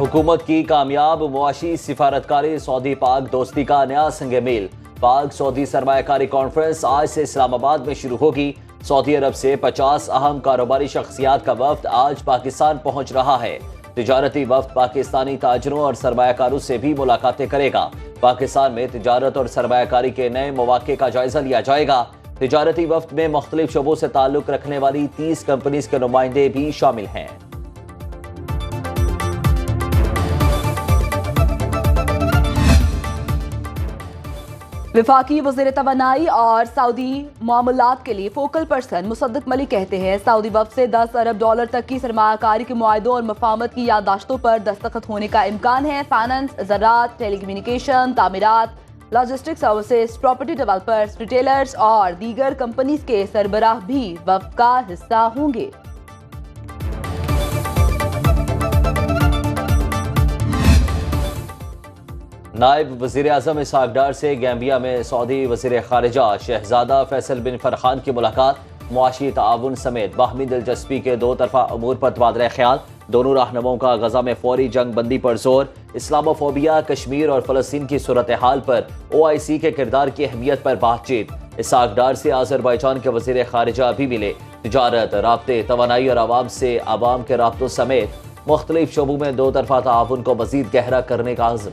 हुकूमत की कामयाब मुआशी सिफारतकारी सऊदी पाक दोस्ती का नया संग मील। पाक सऊदी सरमायाकारी कॉन्फ्रेंस आज से इस्लामाबाद में शुरू होगी। सऊदी अरब से 50 अहम कारोबारी शख्सियात का वफ्द आज पाकिस्तान पहुंच रहा है। तिजारती वफ्द पाकिस्तानी ताजरों और सरमायाकारों से भी मुलाकातें करेगा। पाकिस्तान में तिजारत और सरमायाकारी के नए मौके का जायजा लिया जाएगा। तिजारती वफ्द में मुख्तलिफ शोबों से ताल्लुक रखने वाली 30 कंपनीज के नुमाइंदे भी शामिल हैं। वफाकी वज़ीर तवानाई और सऊदी मामलात के लिए फोकल पर्सन मुसद्दिक मलिक कहते हैं सऊदी वफ्द से 10 अरब डॉलर तक की सरमायाकारी के मुआहदों और मफाहमत की याददाश्तों पर दस्तखत होने का इम्कान है। फाइनेंस, ज़राअत, टेलीकम्युनिकेशन, तामीरात, logistic services, property developers, retailers और दीगर कंपनीज के सरबराह भी वफ्द का हिस्सा होंगे। नायब वज़ीर आज़म इसहाक डार से गैम्बिया में सऊदी वज़ीर ख़ारिजा शहजादा फैसल बिन फरहान की मुलाकात। मुआशी ताउन समेत बाहमी दिलचस्पी के दो तरफा अमूर पर तबादला ख्याल। दोनों रहनुमाओं का गजा में फौरी जंग बंदी पर जोर। इस्लामोफोबिया, कश्मीर और फ़लस्तीन की सूरत हाल पर OIC के किरदार की अहमियत पर बातचीत। इसहाक डार से आज़रबाईजान के वज़ीर ख़ारिजा भी मिले। तिजारत, राब्ते, तवानाई और आवाम से आवाम के राब्तों समेत मुख्तलिफ शोबों में दो तरफा ताउन को मज़ीद गहरा करने का आज़म।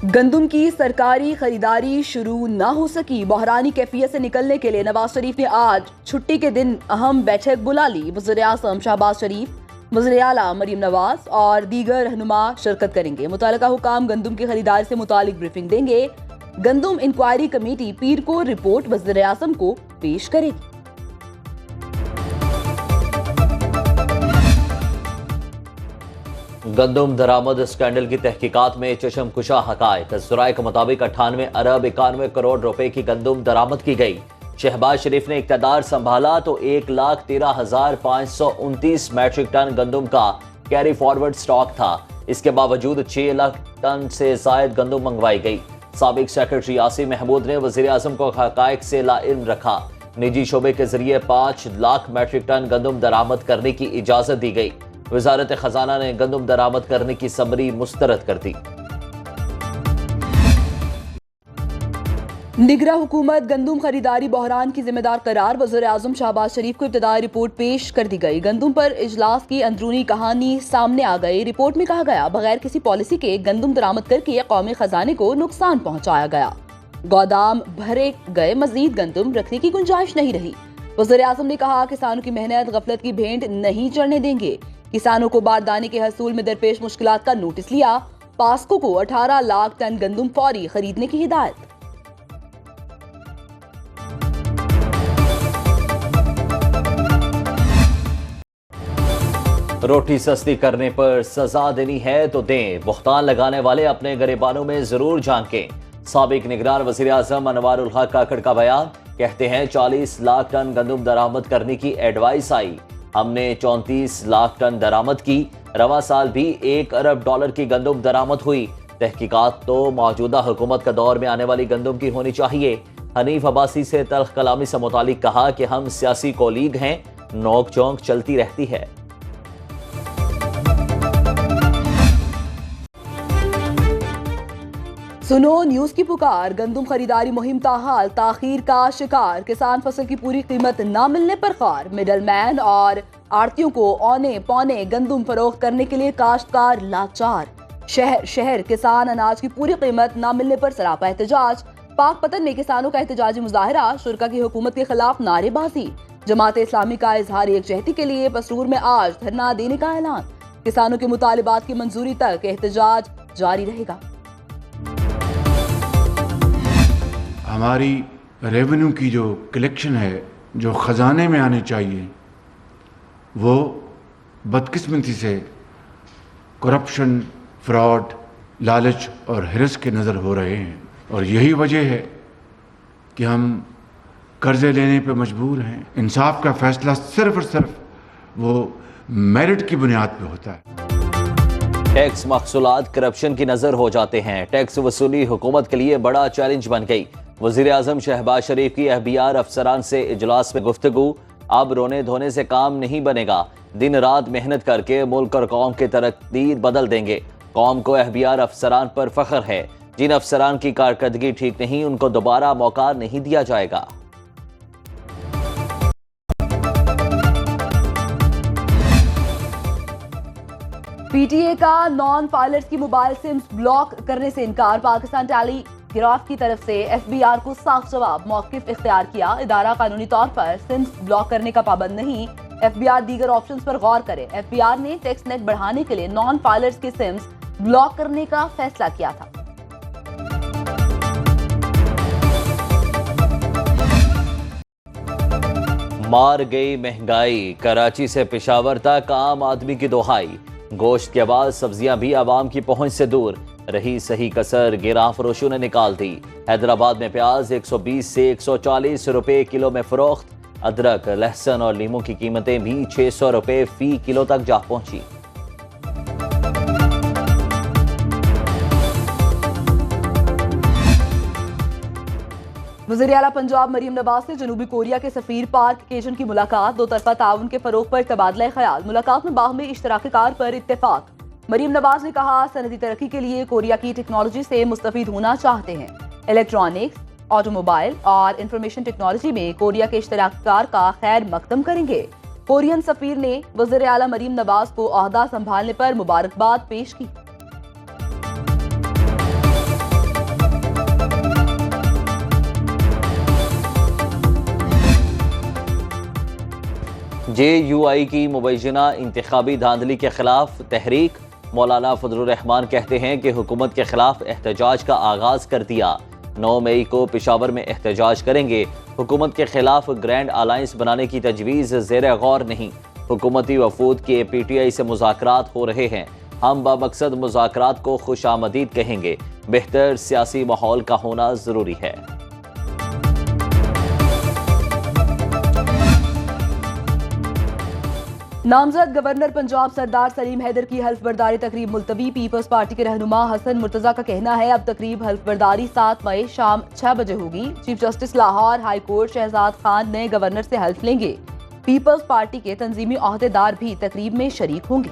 गंदुम की सरकारी खरीदारी शुरू न हो सकी। बहरानी कैफियत से निकलने के लिए नवाज शरीफ ने आज छुट्टी के दिन अहम बैठक बुला ली। वज़ीर आज़म शहबाज शरीफ, वज़ीर आला मरीम नवाज और दीगर रहनुमा शिरकत करेंगे। मुतल्लिका हुकाम गंदुम की खरीदारी से मुतालिक ब्रीफिंग देंगे। गंदुम इंक्वायरी कमेटी पीर को रिपोर्ट वज़ीर आज़म को पेश करेगी। गंदुम दरामद स्कैंडल की तहकीकात में चशमकुशा हकायक। ज़राए के मुताबिक 98 अरब 91 करोड़ रुपए की गंदुम दरामद की गई। शहबाज शरीफ ने इक़्तिदार संभाला तो 1,13,529 मैट्रिक टन गंदुम का कैरी फॉरवर्ड स्टॉक था। इसके बावजूद 6 लाख टन से जायद गंदुम मंगवाई गई। साबिक सेक्रेटरी यासीर महमूद ने वज़ीर आज़म को हकायक से लाइल्म रखा। निजी शोबे के जरिए 5 लाख मैट्रिक टन गंदुम दरामद करने की इजाज़त दी गई। वज़ारत खजाना ने गंदुम दरामद करने की समरी मुस्तरद कर दी। निगरां हुकूमत गंदुम खरीदारी बहरान की जिम्मेदार करार। वज़ीर आज़म शहबाज शरीफ को इब्तदाई रिपोर्ट पेश कर दी गई। गंदुम पर इजलास की अंदरूनी कहानी सामने आ गई। रिपोर्ट में कहा गया बगैर किसी पॉलिसी के गंदुम दरामद करके कौमी खजाने को नुकसान पहुंचाया गया। गोदाम भरे गए, मजीद गंदुम रखने की गुंजाइश नहीं रही। वज़ीर आज़म ने कहा किसानों की मेहनत गफलत की भेंट नहीं चढ़ने देंगे। किसानों को बारदाने के हसूल में दरपेश मुश्किलात का नोटिस लिया। पास्को को 18 लाख टन गंदुम फौरी खरीदने की हिदायत। रोटी सस्ती करने पर सजा देनी है तो दें। बुख्तान लगाने वाले अपने गिरबानों में जरूर झांकें। साबिक निगरान वज़ीर आज़म अनवारुल हक काकड़ का बयान। कहते हैं 40 लाख टन गंदुम दरामद करने की एडवाइस आई, हमने 34 लाख टन दरामद की। रवा साल भी 1 अरब डॉलर की गंदुम दरामद हुई। तहकीकात तो मौजूदा हुकूमत का दौर में आने वाली गंदुम की होनी चाहिए। हनीफ अब्बासी से तल्ख कलामी से मुतालिक कहा कि हम सियासी कोलीग हैं, नोक चौंक चलती रहती है। सुनो न्यूज की पुकार। गंदुम खरीदारी मुहिम ताहाल ताखीर का शिकार। किसान फसल की पूरी कीमत न मिलने पर खार। मिडल मैन और आड़तियों को औने पौने गंदुम फरोख्त करने के लिए काश्तकार लाचार। शहर शहर किसान अनाज की पूरी कीमत न मिलने पर सरापा एहतजाज। पाकपतन में किसानों का एहतजाजी मुजाहरा। शुरा की हुकूमत के खिलाफ नारेबाजी। जमात इस्लामी का इजहार यकजहती के लिए पसरूर में आज धरना देने का ऐलान। किसानों के मुतालिबात की मंजूरी तक एहतजाज जारी रहेगा। हमारी रेवेन्यू की जो कलेक्शन है, जो ख़जाने में आने चाहिए, वो बदकिस्मती से करप्शन, फ्रॉड, लालच और हिरस के नज़र हो रहे हैं। और यही वजह है कि हम कर्ज़े लेने पे मजबूर हैं। इंसाफ का फैसला सिर्फ और सिर्फ वो मेरिट की बुनियाद पे होता है। टैक्स महसूलात करप्शन की नज़र हो जाते हैं। टैक्स वसूली हुकूमत के लिए बड़ा चैलेंज बन गई। वज़ीर आज़म शहबाज शरीफ की FBI अफसरान से इजलास में गुफ्तगू। अब रोने धोने से काम नहीं बनेगा। दिन रात मेहनत करके मुल्क और कौम के तकदीर बदल देंगे। कौम को एफबीआर अफसरान पर फख्र है। जिन अफसरान की कारकर्दगी ठीक नहीं, उनको दोबारा मौका नहीं दिया जाएगा। पीटीए का नॉन फाइलर्स की मोबाइल सिम्स ब्लॉक करने से इनकार। पाकिस्तान टेलीग्राफ की तरफ से एफबीआर को साफ जवाब, मौकिफ इख्तियार किया। इदारा कानूनी तौर पर सिम्स ब्लॉक करने का पाबंद नहीं। एफबीआर दीगर ऑप्शंस पर गौर करे। एफबीआर ने टेक्स्ट नेट बढ़ाने के लिए नॉन फाइलर्स के सिम्स ब्लॉक करने का फैसला किया था। मार गई महंगाई, कराची से पेशावर तक आम आदमी की दुहाई। गोश्त के बाद सब्जियां भी आवाम की पहुंच से दूर रही। सही कसर गिरां फरोशों ने निकाल दी। हैदराबाद में प्याज 120 से 140 रुपए किलो में फरोख्त। अदरक, लहसुन और लीमू की कीमतें भी 600 रुपए फी किलो तक जा पहुंची। वज़ीर आला पंजाब मरीम नवाज से जनूबी कोरिया के सफीर पार्क केजन की मुलाकात। दो तरफा ताउन के फरोग पर तबादला ख्याल। मुलाकात में बाहमी इश्तराकी कार पर इत्तेफाक। मरीम नवाज ने कहा, सनदी तरक्की के लिए कोरिया की टेक्नोलॉजी से मुस्तफीद होना चाहते हैं। इलेक्ट्रॉनिक्स, ऑटोमोबाइल और इंफॉर्मेशन टेक्नोलॉजी में कोरिया के इश्तराकी कार का खैर मकदम करेंगे। कोरियन सफीर ने वज़ीर आला मरीम नवाज को ओहदा संभालने पर मुबारकबाद पेश की। JUI की मुबैना इंतखाबी धांधली के खिलाफ तहरीक। मौलाना फजलुर रहमान कहते हैं कि हुकूमत के खिलाफ एहतजाज का आगाज कर दिया। 9 मई को पेशावर में एहतजाज करेंगे। हुकूमत के खिलाफ ग्रैंड अलायंस बनाने की तजवीज़ ज़ेर गौर नहीं। हुकूमती वफूद के PTI से मुज़ाकरात हो रहे हैं। हम बामकसद मुज़ाकरात को खुशामदीद कहेंगे। बेहतर सियासी माहौल का होना ज़रूरी है। नामजद गवर्नर पंजाब सरदार सलीम हैदर की हल्फ बर्दारी तकरीब मुलतवी। पीपल्स पार्टी के रहनुमा हसन मुर्तजा का कहना है, अब तकरीब हल्फ बर्दारी 7 मई शाम 6 बजे होगी। Chief justice Lahore high court Shahzad Khan नए गवर्नर से हल्फ लेंगे। पीपल्स पार्टी के तंजीमी ओहदेदार भी तकरीब में शरीक होंगे।